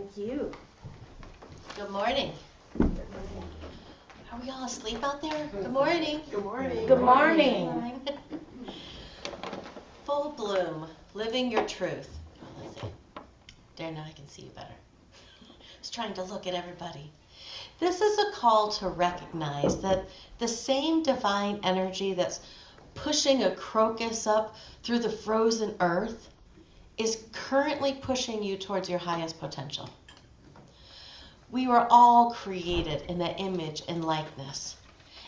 Thank you. Good morning. Are we all asleep out there? Good morning. Good morning. Good morning. Full bloom, living your truth. Oh, let's see. There, now I can see you better. I was trying to look at everybody. This is a call to recognize that the same divine energy that's pushing a crocus up through the frozen earth is currently pushing you towards your highest potential. We were all created in that image and likeness.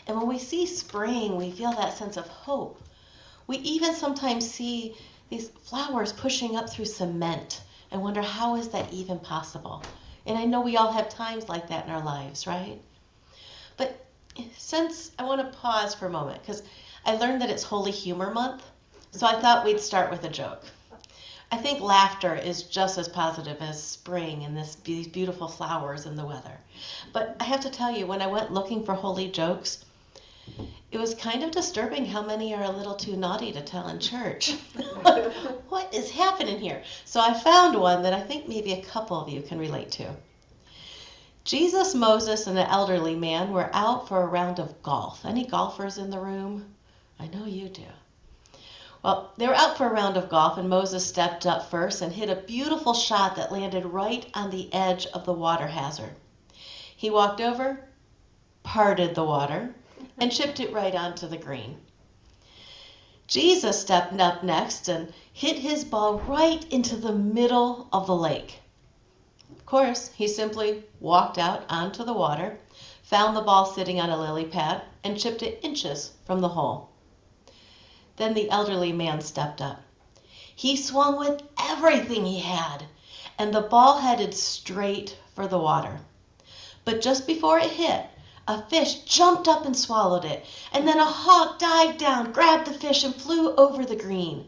And when we see spring, we feel that sense of hope. We even sometimes see these flowers pushing up through cement and wonder, how is that even possible? And I know we all have times like that in our lives, right? But since I want to pause for a moment, because I learned that it's Holy Humor Month, so I thought we'd start with a joke. I think laughter is just as positive as spring and these beautiful flowers and the weather. But I have to tell you, when I went looking for holy jokes, it was kind of disturbing how many are a little too naughty to tell in church. What is happening here? So I found one that I think maybe a couple of you can relate to. Jesus, Moses, and an elderly man were out for a round of golf. Any golfers in the room? I know you do. Well, they were out for a round of golf, and Moses stepped up first and hit a beautiful shot that landed right on the edge of the water hazard. He walked over, parted the water, and chipped it right onto the green. Jesus stepped up next and hit his ball right into the middle of the lake. Of course, he simply walked out onto the water, found the ball sitting on a lily pad, and chipped it inches from the hole. Then the elderly man stepped up. He swung with everything he had, and the ball headed straight for the water. But just before it hit, a fish jumped up and swallowed it, and then a hawk dived down, grabbed the fish, and flew over the green.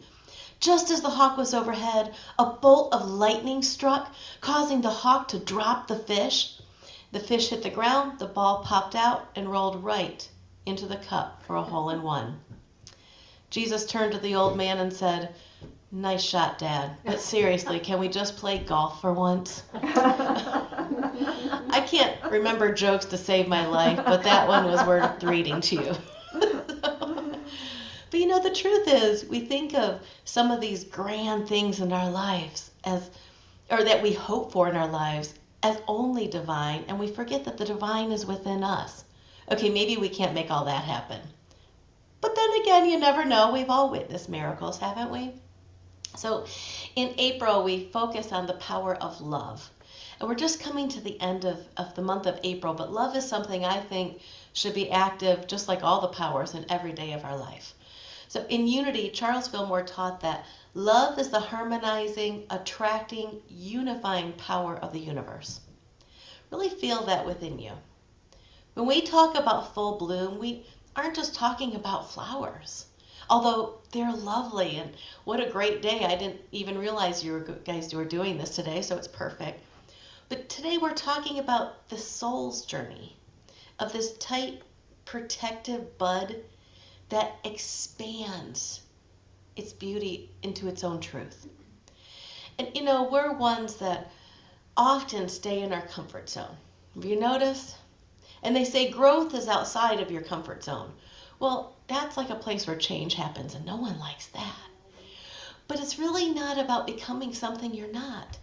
Just as the hawk was overhead, a bolt of lightning struck, causing the hawk to drop the fish. The fish hit the ground, the ball popped out, and rolled right into the cup for a hole-in-one. Jesus turned to the old man and said, "Nice shot, Dad, but seriously, can we just play golf for once?" I can't remember jokes to save my life, but that one was worth reading to you. But you know, the truth is, we think of some of these grand things in our lives or that we hope for in our lives as only divine, and we forget that the divine is within us. Okay, maybe we can't make all that happen. But then again, you never know. We've all witnessed miracles, haven't we? So in April, we focus on the power of love. And we're just coming to the end of the month of April, but love is something I think should be active just like all the powers in every day of our life. So in Unity, Charles Fillmore taught that love is the harmonizing, attracting, unifying power of the universe. Really feel that within you. When we talk about full bloom, we aren't just talking about flowers, although they're lovely, and what a great day. I didn't even realize you guys were doing this today, so it's perfect. But today we're talking about the soul's journey of this tight, protective bud that expands its beauty into its own truth. And you know, we're ones that often stay in our comfort zone. Have you noticed? And they say growth is outside of your comfort zone. Well, that's like a place where change happens, and no one likes that. But it's really not about becoming something you're not.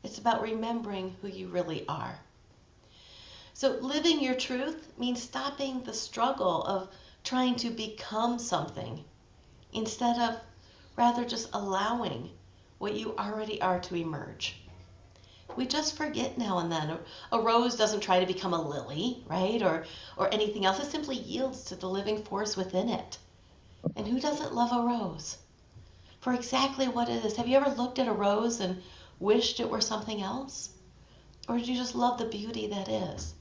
It's about remembering who you really are. So living your truth means stopping the struggle of trying to become something instead of rather just allowing what you already are to emerge. We just forget now and then. A rose doesn't try to become a lily, right? Or anything else. It simply yields to the living force within it. And who doesn't love a rose for exactly what it is? Have you ever looked at a rose and wished it were something else? Or did you just love the beauty that is?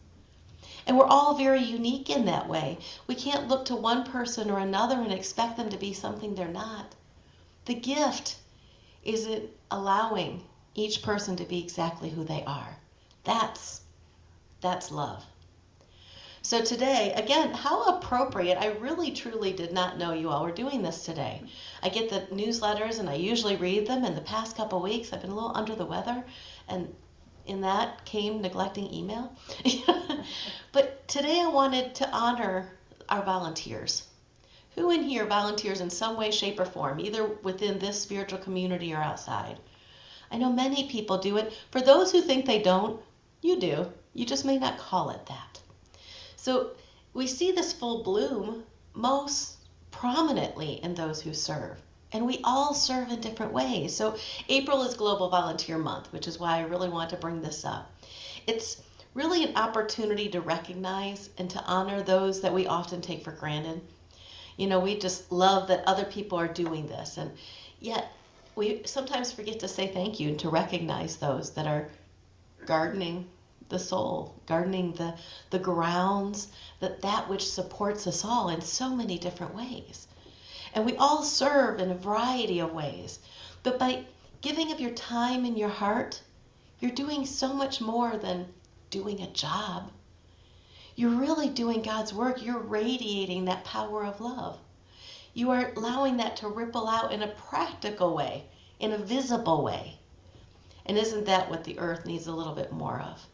And we're all very unique in that way. We can't look to one person or another and expect them to be something they're not. The gift is in allowing each person to be exactly who they are. That's love. So today, again, how appropriate. I really, truly did not know you all were doing this today. I get the newsletters and I usually read them. In the past couple weeks, I've been a little under the weather, and in that came neglecting email. But today I wanted to honor our volunteers. Who in here volunteers in some way, shape, or form, either within this spiritual community or outside? I know many people do it. For those who think they don't, you do. You just may not call it that. So we see this full bloom most prominently in those who serve. And we all serve in different ways. So April is Global Volunteer Month, which is why I really want to bring this up. It's really an opportunity to recognize and to honor those that we often take for granted. You know, we just love that other people are doing this. And yet we sometimes forget to say thank you and to recognize those that are gardening the soul, gardening the grounds, that which supports us all in so many different ways. And we all serve in a variety of ways. But by giving of your time and your heart, you're doing so much more than doing a job. You're really doing God's work. You're radiating that power of love. You are allowing that to ripple out in a practical way, in a visible way. And isn't that what the earth needs a little bit more of?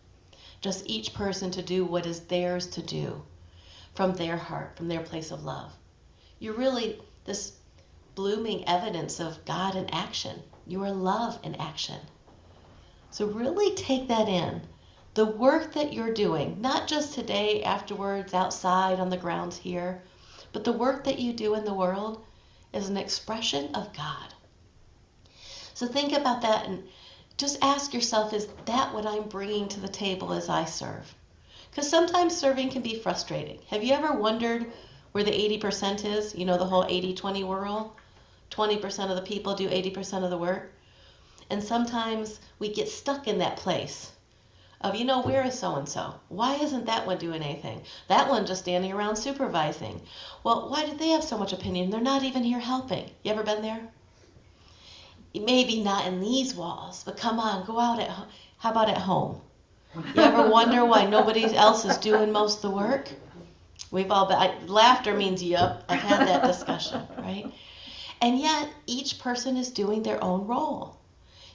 Just each person to do what is theirs to do from their heart, from their place of love. You're really this blooming evidence of God in action. You are love in action. So really take that in. The work that you're doing, not just today, afterwards, outside, on the grounds here, but the work that you do in the world is an expression of God. So think about that and just ask yourself, is that what I'm bringing to the table as I serve? Because sometimes serving can be frustrating. Have you ever wondered where the 80% is? You know, the whole 80-20 rule? 20% of the people do 80% of the work. And sometimes we get stuck in that place of, you know, where is so-and-so? Why isn't that one doing anything? That one just standing around supervising. Well, why do they have so much opinion? They're not even here helping. You ever been there? Maybe not in these walls, but come on, go out how about at home? You ever wonder why nobody else is doing most of the work? We've all been, laughter means, yep, I've had that discussion, right? And yet, each person is doing their own role.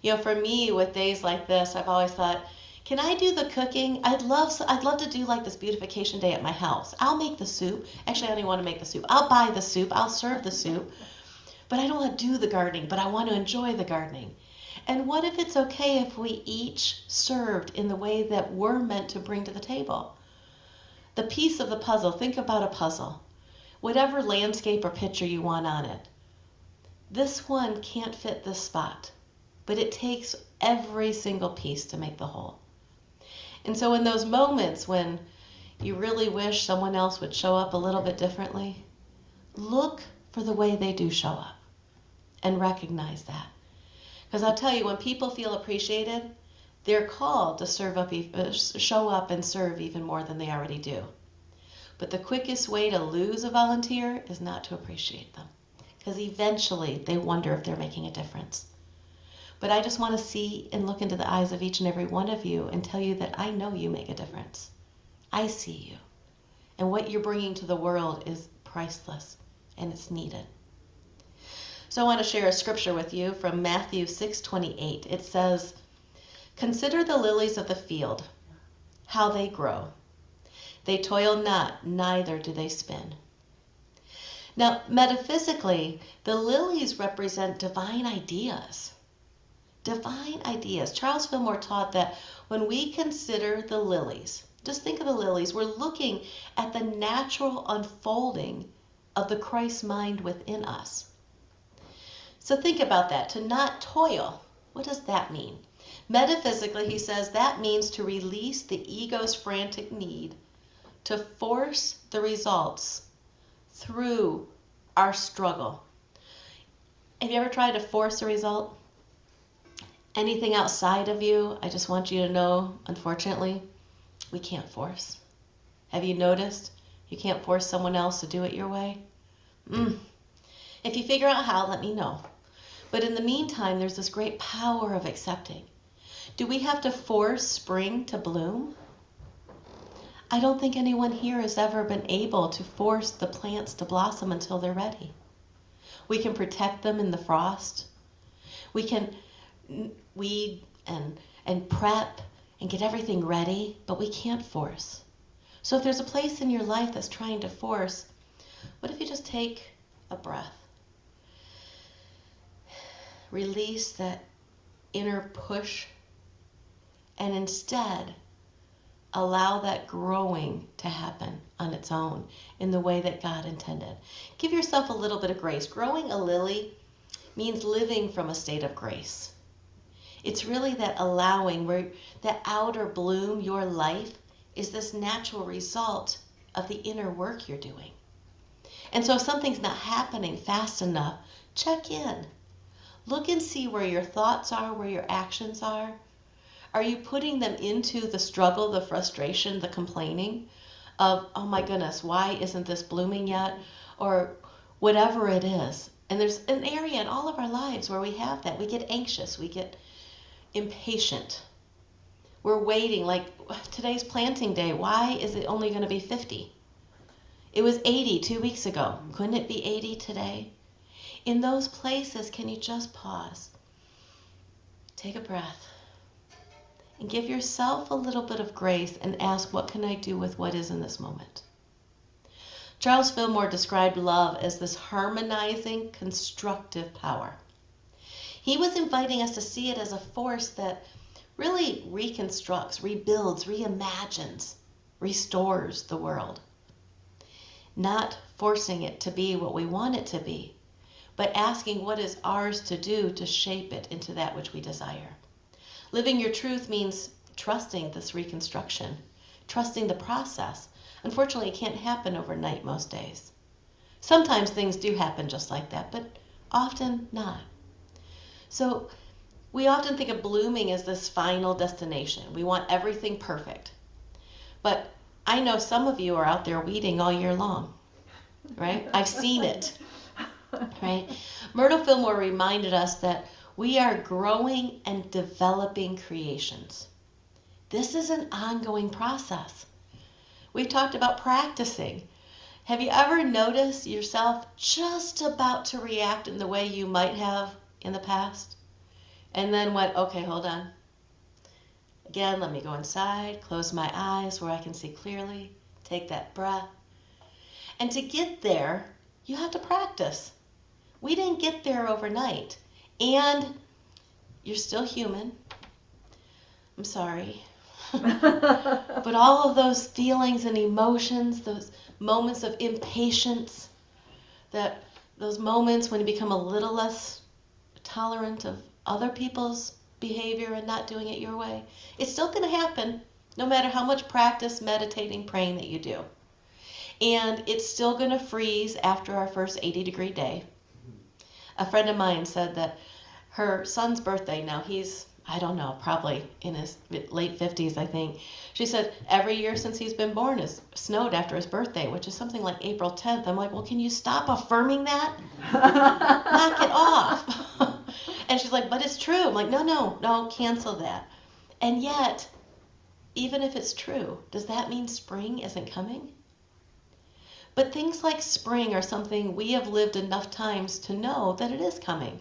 You know, for me, with days like this, I've always thought, can I do the cooking? I'd love to do like this beautification day at my house. I'll make the soup. Actually, I don't even want to make the soup. I'll buy the soup. I'll serve the soup. But I don't want to do the gardening, but I want to enjoy the gardening. And what if it's okay if we each served in the way that we're meant to bring to the table? The piece of the puzzle, think about a puzzle. Whatever landscape or picture you want on it. This one can't fit this spot, but it takes every single piece to make the whole. And so in those moments when you really wish someone else would show up a little bit differently, look for the way they do show up and recognize that. Because I'll tell you, when people feel appreciated, they're called to show up and serve even more than they already do. But the quickest way to lose a volunteer is not to appreciate them, because eventually they wonder if they're making a difference. But I just want to see and look into the eyes of each and every one of you and tell you that I know you make a difference. I see you. And what you're bringing to the world is priceless, and it's needed. So I want to share a scripture with you from Matthew 6:28. It says, "Consider the lilies of the field, how they grow. They toil not, neither do they spin." Now, metaphysically, the lilies represent divine ideas. Divine ideas. Charles Fillmore taught that when we consider the lilies, just think of the lilies, we're looking at the natural unfolding of the Christ mind within us. So think about that. To not toil, what does that mean? Metaphysically, he says that means to release the ego's frantic need to force the results through our struggle. Have you ever tried to force a result? Anything outside of you, I just want you to know, unfortunately, we can't force. Have you noticed? You can't force someone else to do it your way? If you figure out how, let me know. But in the meantime, there's this great power of accepting. Do we have to force spring to bloom? I don't think anyone here has ever been able to force the plants to blossom until they're ready. We can protect them in the frost. We can weed and prep and get everything ready, but we can't force. So if there's a place in your life that's trying to force, what if you just take a breath? Release that inner push and instead allow that growing to happen on its own in the way that God intended. Give yourself a little bit of grace. Growing a lily means living from a state of grace. It's really that allowing where the outer bloom, your life, is this natural result of the inner work you're doing. And so if something's not happening fast enough, check in. Look and see where your thoughts are, where your actions are. Are you putting them into the struggle, the frustration, the complaining of, oh my goodness, why isn't this blooming yet? Or whatever it is. And there's an area in all of our lives where we have that. We get anxious, we get impatient. We're waiting, like today's planting day. Why is it only going to be 50? It was 80 2 weeks ago. Couldn't it be 80 today? In those places, can you just pause? Take a breath. And give yourself a little bit of grace and ask, what can I do with what is in this moment? Charles Fillmore described love as this harmonizing, constructive power. He was inviting us to see it as a force that really reconstructs, rebuilds, reimagines, restores the world. Not forcing it to be what we want it to be, but asking what is ours to do to shape it into that which we desire. Living your truth means trusting this reconstruction, trusting the process. Unfortunately, it can't happen overnight most days. Sometimes things do happen just like that, but often not. So we often think of blooming as this final destination. We want everything perfect. But I know some of you are out there weeding all year long, right? I've seen it, right? Myrtle Fillmore reminded us that we are growing and developing creations. This is an ongoing process. We've talked about practicing. Have you ever noticed yourself just about to react in the way you might have in the past? And then went, okay, hold on. Again, let me go inside, close my eyes where I can see clearly, take that breath. And to get there, you have to practice. We didn't get there overnight. And you're still human. I'm sorry. But all of those feelings and emotions, those moments of impatience, those moments when you become a little less tolerant of other people's behavior and not doing it your way, it's still going to happen no matter how much practice, meditating, praying that you do. And it's still going to freeze after our first 80-degree day. A friend of mine said that her son's birthday, now he's, I don't know, probably in his late 50s, I think. She said every year since he's been born has snowed after his birthday, which is something like April 10th. I'm like, well, can you stop affirming that? Knock it off. And she's like, but it's true. I'm like, no, cancel that. And yet, even if it's true, does that mean spring isn't coming? But things like spring are something we have lived enough times to know that it is coming.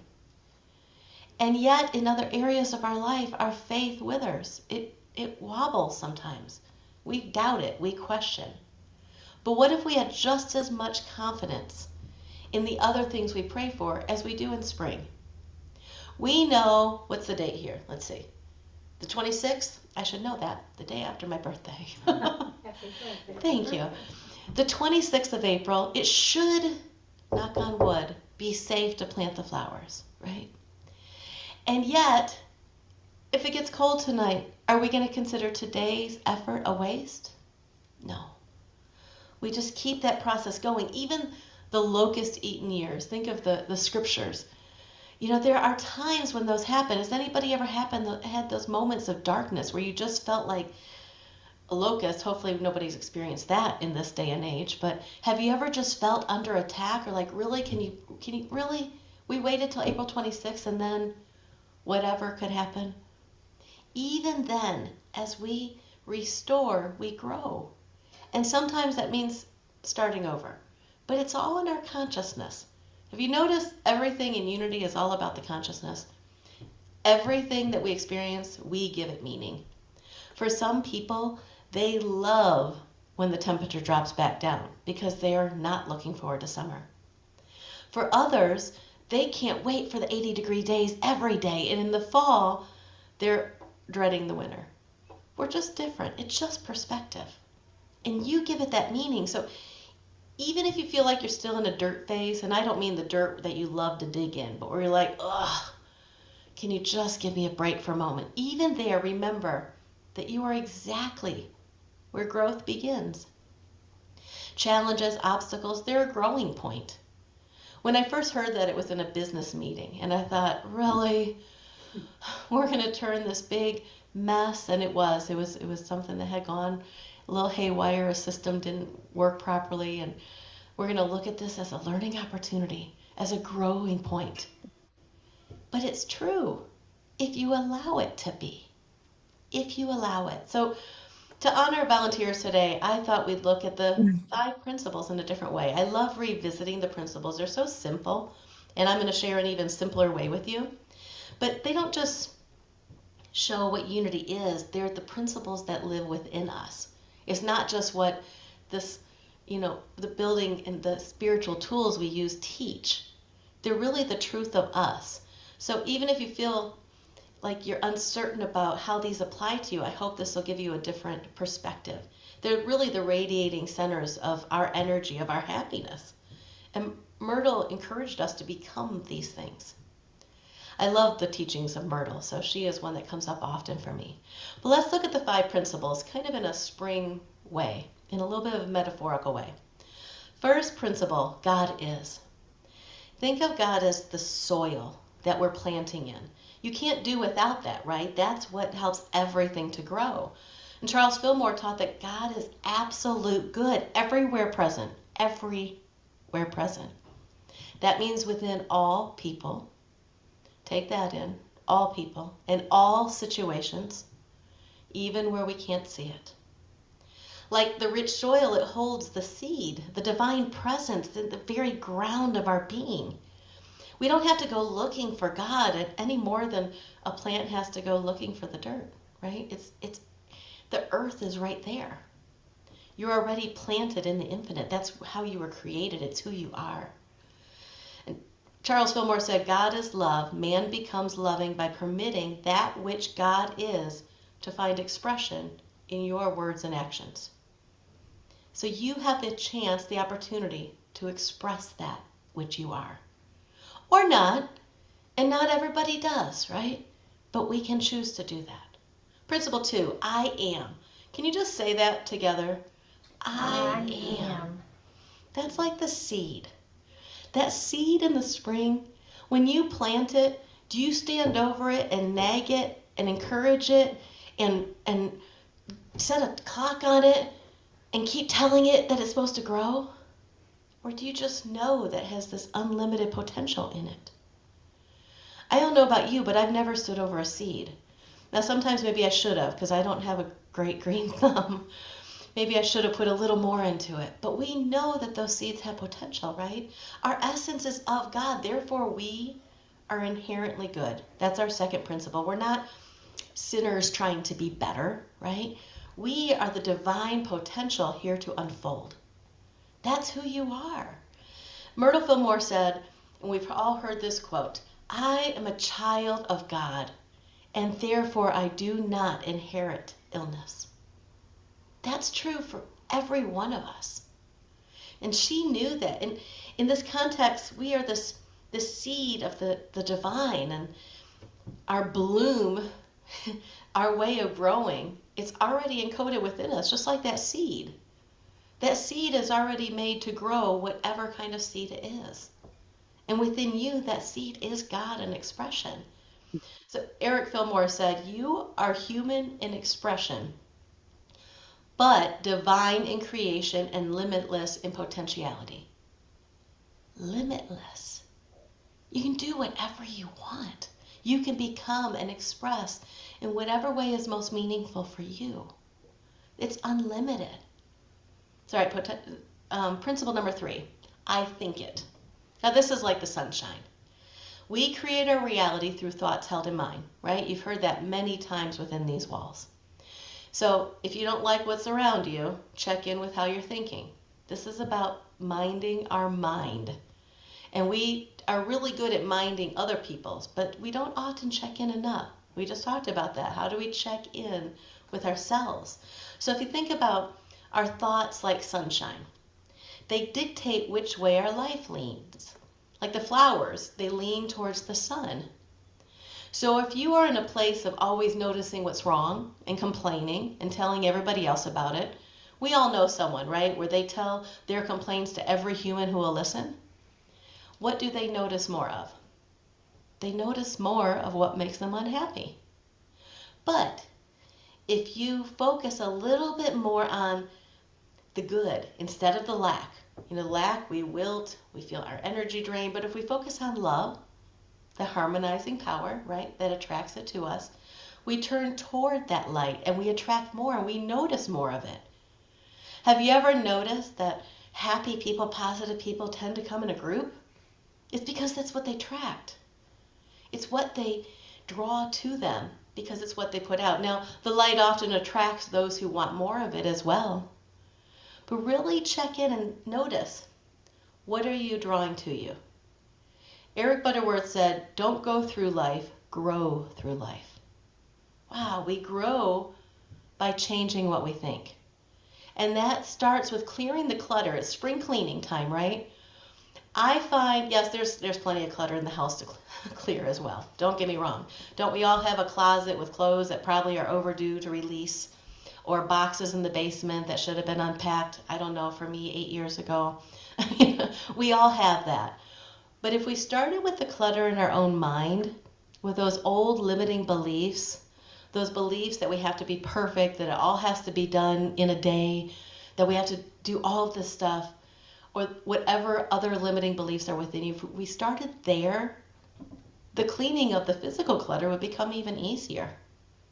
And yet, in other areas of our life, our faith withers. It wobbles sometimes. We doubt it. We question. But what if we had just as much confidence in the other things we pray for as we do in spring? We know, what's the date here? Let's see. The 26th? I should know that. The day after my birthday. Thank you. The 26th of April, it should, knock on wood, be safe to plant the flowers, right? And yet, if it gets cold tonight, are we going to consider today's effort a waste? No. We just keep that process going. Even the locust-eaten years, think of the scriptures. You know, there are times when those happen. Has anybody ever had those moments of darkness where you just felt like a locust? Hopefully nobody's experienced that in this day and age, but have you ever just felt under attack or like, really, can you really? We waited till April 26th and then whatever could happen. Even then, as we restore, we grow. And sometimes that means starting over. But it's all in our consciousness. Have you noticed everything in unity is all about the consciousness? Everything that we experience, we give it meaning. For some people, they love when the temperature drops back down because they are not looking forward to summer. For others, they can't wait for the 80-degree days every day, and in the fall, they're dreading the winter. We're just different. It's just perspective. And you give it that meaning. So even if you feel like you're still in a dirt phase, and I don't mean the dirt that you love to dig in, but where you're like, ugh, can you just give me a break for a moment? Even there, remember that you are exactly where growth begins. Challenges, obstacles, they're a growing point. When I first heard that, it was in a business meeting, and I thought, really? We're going to turn this big mess, and it was something that had gone a little haywire. A system didn't work properly, and we're going to look at this as a learning opportunity, as a growing point. But it's true if you allow it to be, if you allow it. So to honor volunteers today, I thought we'd look at the 5 principles in a different way. I love revisiting the principles. They're so simple, and I'm going to share an even simpler way with you. But they don't just show what unity is. They're the principles that live within us. It's not just what this, the building and the spiritual tools we use teach. They're really the truth of us. So even if you feel like you're uncertain about how these apply to you, I hope this will give you a different perspective. They're really the radiating centers of our energy, of our happiness. And Myrtle encouraged us to become these things. I love the teachings of Myrtle, so she is one that comes up often for me. But let's look at the 5 principles kind of in a spring way, in a little bit of a metaphorical way. First principle, God is. Think of God as the soil that we're planting in. You can't do without that, right? That's what helps everything to grow. And Charles Fillmore taught that God is absolute good, everywhere present, everywhere present. That means within all people. Take that in, all people, in all situations, even where we can't see it. Like the rich soil, it holds the seed, the divine presence, in the very ground of our being. We don't have to go looking for God any more than a plant has to go looking for the dirt, right? It's the earth is right there. You're already planted in the infinite. That's how you were created. It's who you are. And Charles Fillmore said, God is love. Man becomes loving by permitting that which God is to find expression in your words and actions. So you have the chance, the opportunity to express that which you are. Or not, and not everybody does, right? But we can choose to do that. Principle 2, I am. Can you just say that together? I am. That's like the seed. That seed in the spring, when you plant it, do you stand over it and nag it and encourage it and set a clock on it and keep telling it that it's supposed to grow? Or do you just know that it has this unlimited potential in it? I don't know about you, but I've never stood over a seed. Now, sometimes maybe I should have, because I don't have a great green thumb. Maybe I should have put a little more into it. But we know that those seeds have potential, right? Our essence is of God. Therefore, we are inherently good. That's our second principle. We're not sinners trying to be better, right? We are the divine potential here to unfold. That's who you are. Myrtle Fillmore said, and we've all heard this quote, I am a child of God, and therefore I do not inherit illness. That's true for every one of us. And she knew that. And in this context, we are this seed of the divine, and our bloom, our way of growing, it's already encoded within us, just like that seed. That seed is already made to grow whatever kind of seed it is. And within you, that seed is God in expression. So Eric Fillmore said, you are human in expression, but divine in creation and limitless in potentiality. Limitless. You can do whatever you want. You can become and express in whatever way is most meaningful for you. It's unlimited. Sorry, principle number 3, I think it. Now this is like the sunshine. We create our reality through thoughts held in mind, right? You've heard that many times within these walls. So if you don't like what's around you, check in with how you're thinking. This is about minding our mind. And we are really good at minding other people's, but we don't often check in enough. We just talked about that. How do we check in with ourselves? So if you think about our thoughts like sunshine, they dictate which way our life leans. Like the flowers, they lean towards the sun. So if you are in a place of always noticing what's wrong and complaining and telling everybody else about it, we all know someone, right, where they tell their complaints to every human who will listen. What do they notice more of? They notice more of what makes them unhappy. But if you focus a little bit more on the good instead of the lack, lack, we wilt, we feel our energy drained, but if we focus on love, the harmonizing power, right, that attracts it to us, we turn toward that light and we attract more and we notice more of it. Have you ever noticed that happy people, positive people tend to come in a group? It's because that's what they attract. It's what they draw to them because it's what they put out. Now, the light often attracts those who want more of it as well. But really check in and notice, what are you drawing to you? Eric Butterworth said, don't go through life, grow through life. Wow, we grow by changing what we think. And that starts with clearing the clutter. It's spring cleaning time, right? I find, yes, there's plenty of clutter in the house to clear as well. Don't get me wrong. Don't we all have a closet with clothes that probably are overdue to release, or boxes in the basement that should have been unpacked, I don't know, for me 8 years ago? We all have that. But if we started with the clutter in our own mind, with those old limiting beliefs, those beliefs that we have to be perfect, that it all has to be done in a day, that we have to do all of this stuff, or whatever other limiting beliefs are within you, if we started there, the cleaning of the physical clutter would become even easier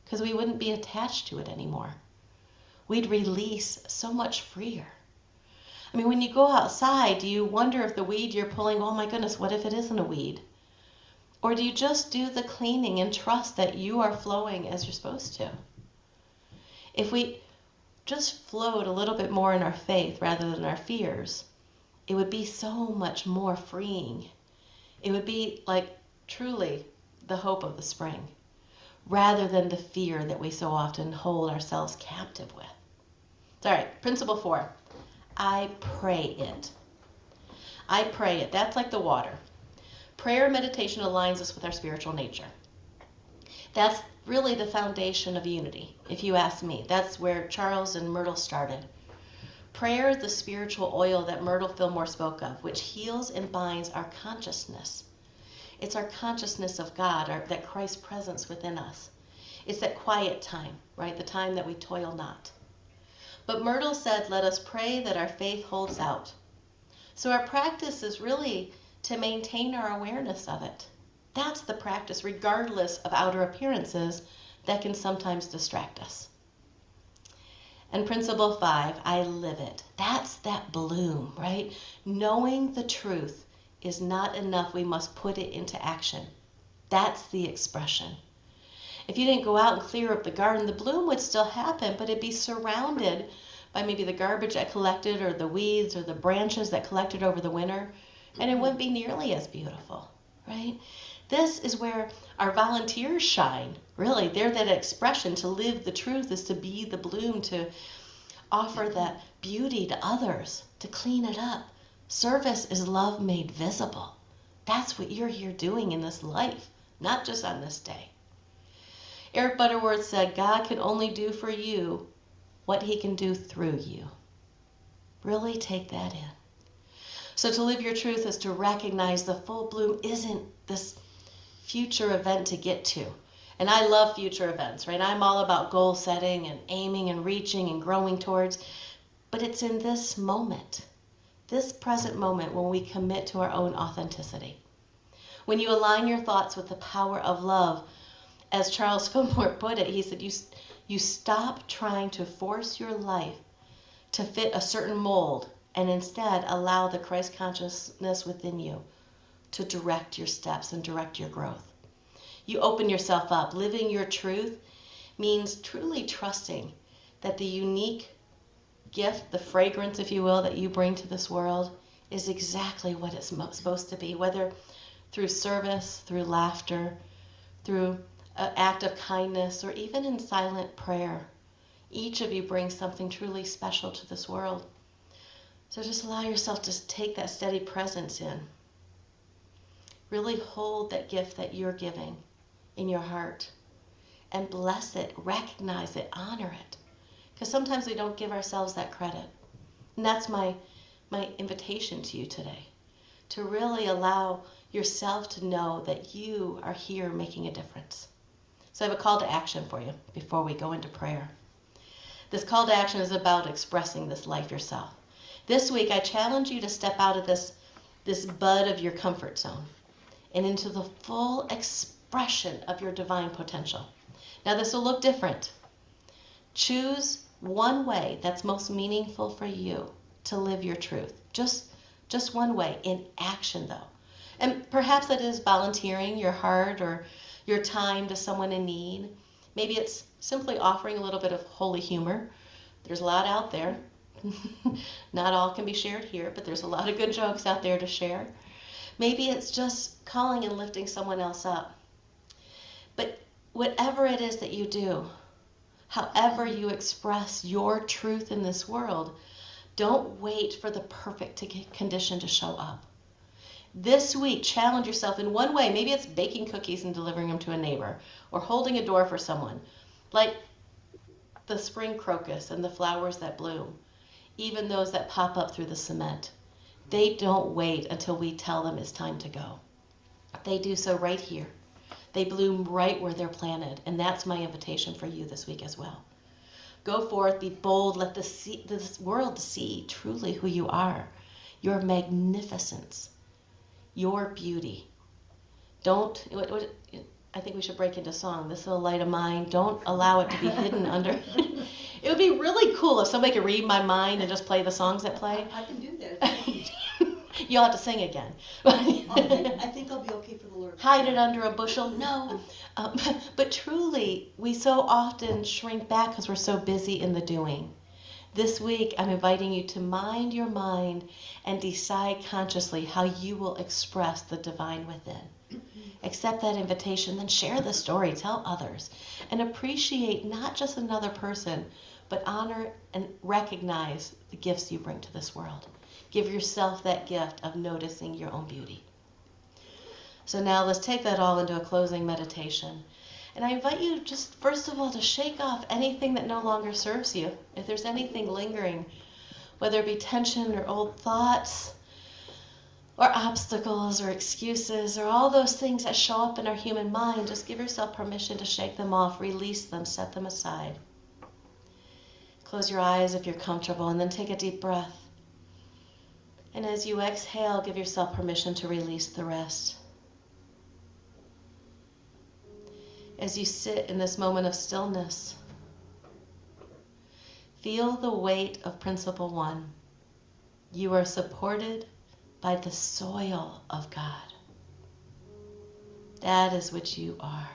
because we wouldn't be attached to it anymore. We'd release so much freer. I mean, when you go outside, do you wonder if the weed you're pulling, oh my goodness, what if it isn't a weed? Or do you just do the cleaning and trust that you are flowing as you're supposed to? If we just flowed a little bit more in our faith rather than our fears, it would be so much more freeing. It would be like truly the hope of the spring, rather than the fear that we so often hold ourselves captive with. All right, principle 4, I pray it. I pray it. That's like the water. Prayer and meditation aligns us with our spiritual nature. That's really the foundation of unity, if you ask me. That's where Charles and Myrtle started. Prayer is the spiritual oil that Myrtle Fillmore spoke of, which heals and binds our consciousness. It's our consciousness of God, that Christ's presence within us. It's that quiet time, right? The time that we toil not. But Myrtle said, let us pray that our faith holds out. So our practice is really to maintain our awareness of it. That's the practice, regardless of outer appearances that can sometimes distract us. And principle 5, I live it. That's that bloom, right? Knowing the truth is not enough. We must put it into action. That's the expression. If you didn't go out and clear up the garden, the bloom would still happen, but it'd be surrounded by maybe the garbage that collected or the weeds or the branches that collected over the winter, and it wouldn't be nearly as beautiful, right? This is where our volunteers shine. Really, they're that expression. To live the truth is to be the bloom, to offer that beauty to others, to clean it up. Service is love made visible. That's what you're here doing in this life, not just on this day. Eric Butterworth said, God can only do for you what he can do through you. Really take that in. So to live your truth is to recognize the full bloom isn't this future event to get to. And I love future events, right? I'm all about goal setting and aiming and reaching and growing towards. But it's in this moment, this present moment, when we commit to our own authenticity. When you align your thoughts with the power of love, as Charles Fillmore put it, he said, you stop trying to force your life to fit a certain mold and instead allow the Christ consciousness within you to direct your steps and direct your growth. You open yourself up. Living your truth means truly trusting that the unique gift, the fragrance, if you will, that you bring to this world is exactly what it's supposed to be, whether through service, through laughter, through an act of kindness, or even in silent prayer. Each of you brings something truly special to this world. So just allow yourself to take that steady presence in. Really hold that gift that you're giving in your heart and bless it, recognize it, honor it. Because sometimes we don't give ourselves that credit. And that's my invitation to you today, to really allow yourself to know that you are here making a difference. So I have a call to action for you before we go into prayer. This call to action is about expressing this life yourself. This week, I challenge you to step out of this bud of your comfort zone and into the full expression of your divine potential. Now, this will look different. Choose one way that's most meaningful for you to live your truth. Just one way, in action, though. And perhaps that is volunteering your heart or your time to someone in need. Maybe it's simply offering a little bit of holy humor. There's a lot out there. Not all can be shared here, but there's a lot of good jokes out there to share. Maybe it's just calling and lifting someone else up. But whatever it is that you do, however you express your truth in this world, don't wait for the perfect condition to show up. This week, challenge yourself in one way. Maybe it's baking cookies and delivering them to a neighbor, or holding a door for someone, like the spring crocus and the flowers that bloom, even those that pop up through the cement. They don't wait until we tell them it's time to go. They do so right here. They bloom right where they're planted, and that's my invitation for you this week as well. Go forth, be bold, let this world see truly who you are, your magnificence, your beauty. I think we should break into song. This little light of mine, don't allow it to be hidden under. It would be really cool if somebody could read my mind and just play the songs that play. I can do that. You'll have to sing again. I think I'll be okay for the Lord. Hide it under a bushel? No. But truly, we so often shrink back because we're so busy in the doing. This week, I'm inviting you to mind your mind and decide consciously how you will express the divine within. Accept that invitation, then share the story, tell others, and appreciate not just another person, but honor and recognize the gifts you bring to this world. Give yourself that gift of noticing your own beauty. So now let's take that all into a closing meditation. And I invite you just first of all to shake off anything that no longer serves you. If there's anything lingering, whether it be tension or old thoughts or obstacles or excuses or all those things that show up in our human mind, just give yourself permission to shake them off, release them, set them aside. Close your eyes if you're comfortable, and then take a deep breath. And as you exhale, give yourself permission to release the rest. As you sit in this moment of stillness, feel the weight of Principle 1. You are supported by the soil of God. That is what you are.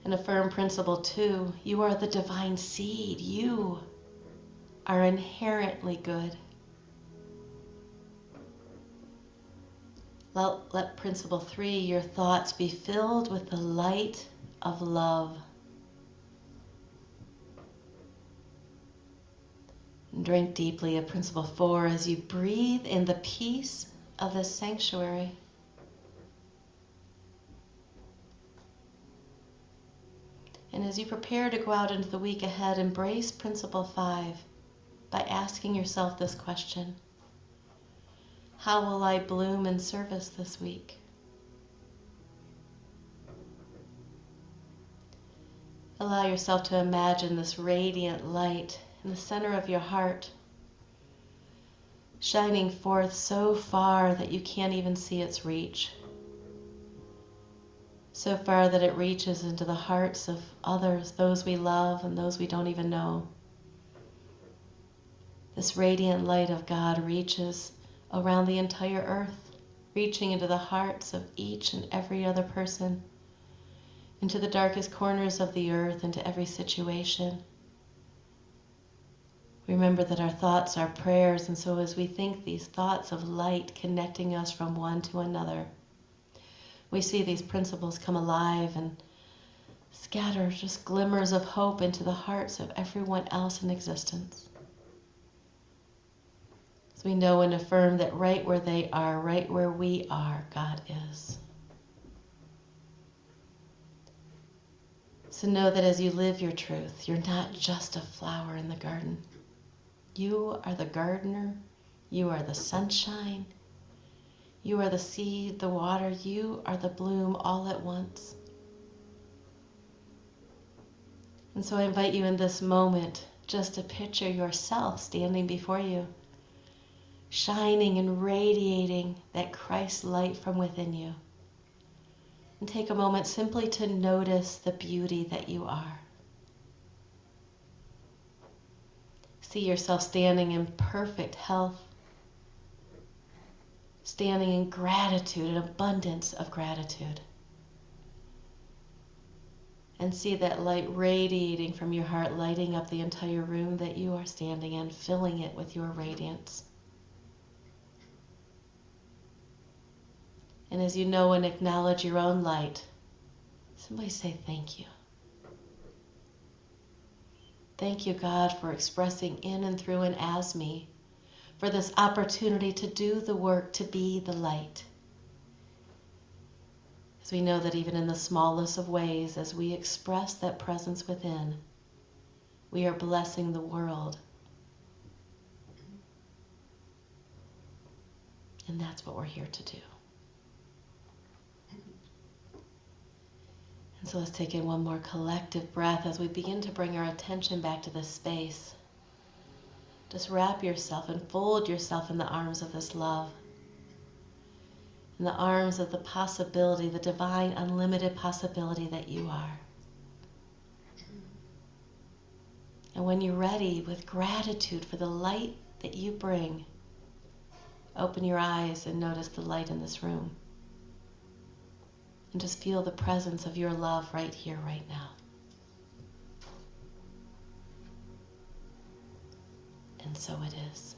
And affirm Principle 2. You are the divine seed. You are inherently good. Let Principle 3, your thoughts be filled with the light of love. And drink deeply of Principle 4 as you breathe in the peace of this sanctuary. And as you prepare to go out into the week ahead, embrace Principle 5 by asking yourself this question: how will I bloom in service this week? Allow yourself to imagine this radiant light in the center of your heart, shining forth so far that you can't even see its reach. So far that it reaches into the hearts of others, those we love and those we don't even know. This radiant light of God reaches around the entire earth, reaching into the hearts of each and every other person, into the darkest corners of the earth, into every situation. Remember that our thoughts are prayers, and so as we think these thoughts of light connecting us from one to another, we see these principles come alive and scatter just glimmers of hope into the hearts of everyone else in existence. So we know and affirm that right where they are, right where we are, God is. So know that as you live your truth, you're not just a flower in the garden. You are the gardener. You are the sunshine. You are the seed, the water. You are the bloom all at once. And so I invite you in this moment just to picture yourself standing before you, shining and radiating that Christ light from within you. And take a moment simply to notice the beauty that you are. See yourself standing in perfect health, standing in gratitude, an abundance of gratitude. And see that light radiating from your heart, lighting up the entire room that you are standing in, filling it with your radiance. And as you know and acknowledge your own light, simply say thank you. Thank you, God, for expressing in and through and as me, for this opportunity to do the work, to be the light. As we know that even in the smallest of ways, as we express that presence within, we are blessing the world. And that's what we're here to do. And so let's take in one more collective breath as we begin to bring our attention back to this space. Just wrap yourself and fold yourself in the arms of this love, in the arms of the possibility, the divine, unlimited possibility that you are. And when you're ready, with gratitude for the light that you bring, open your eyes and notice the light in this room. And just feel the presence of your love right here, right now. And so it is.